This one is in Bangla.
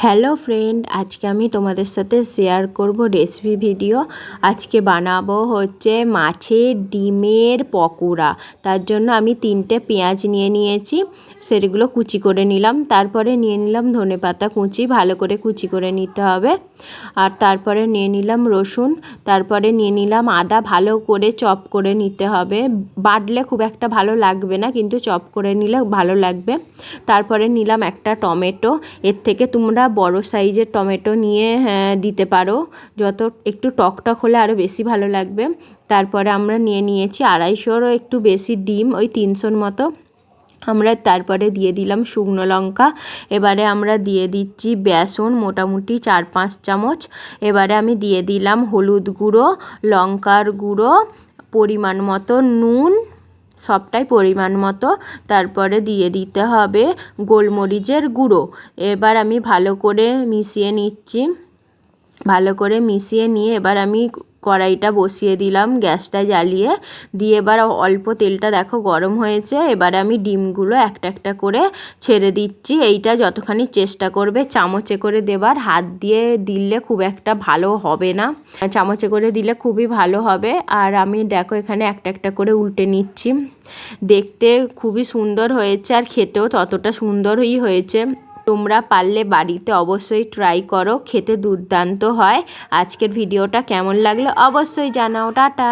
হ্যালো ফ্রেন্ড, আজকে আমি তোমাদের সাথে শেয়ার করব রেসিপি ভিডিও। আজকে বানাবো হচ্ছে মাছের ডিমের পকোড়া। তার জন্য আমি 3টে পেঁয়াজ নিয়ে নিয়েছি, সেগুলো কুচি করে নিলাম। তারপরে নিয়ে নিলাম ধনেপাতা কুচি, ভালো করে কুচি করে নিতে হবে। আর তারপরে নিয়ে নিলাম রসুন, তারপরে নিয়ে নিলাম আদা, ভালো করে চপ করে নিতে হবে। বাটলে খুব একটা ভালো লাগবে না, কিন্তু চপ করে নিলে ভালো লাগবে। তারপরে নিলাম একটা টমেটো, এর থেকে তোমরা বড় সাইজের টমেটো নিয়ে দিতে পারো, যত একটু টক টক হলে আরও বেশি ভালো লাগবে। তারপরে আমরা নিয়ে নিয়েছি 250-রও একটু বেশি ডিম, ওই 300-র মতো। আমরা তারপরে দিয়ে দিলাম শুকনো লঙ্কা। এবারে আমরা দিয়ে দিচ্ছি বেসন, মোটামুটি 4-5 চামচ। এবারে আমি দিয়ে দিলাম হলুদ গুঁড়ো, লঙ্কার গুঁড়ো, পরিমাণ মতো নুন, সবটাই পরিমাণ মতো। তারপরে দিয়ে দিতে হবে গোলমরিচের গুঁড়ো। এবার আমি ভালো করে মিশিয়ে নিচ্ছি। ভালো করে মিশিয়ে নিয়ে এবার আমি কড়াইটা বসিয়ে দিলাম, গ্যাসটা জ্বালিয়ে দিয়ে এবার অল্প তেলটা দেখো গরম হয়েছে। এবার আমি ডিমগুলো একটা একটা করে ছেড়ে দিচ্ছি। এইটা যতখানি চেষ্টা করবে চামচে করে দেবার, হাত দিয়ে দিলে খুব একটা ভালো হবে না, চামচে করে দিলে খুবই ভালো হবে। আর আমি দেখো এখানে একটা একটা করে উল্টে নিচ্ছি। দেখতে খুবই সুন্দর হয়েছে আর খেতেও ততটা সুন্দরই হয়েছে। তোমরা পারলে বাড়িতে অবশ্যই ট্রাই করো, খেতে দুর্দান্ত হয়। আজকের ভিডিওটা কেমন লাগলো অবশ্যই জানাও। টাটা।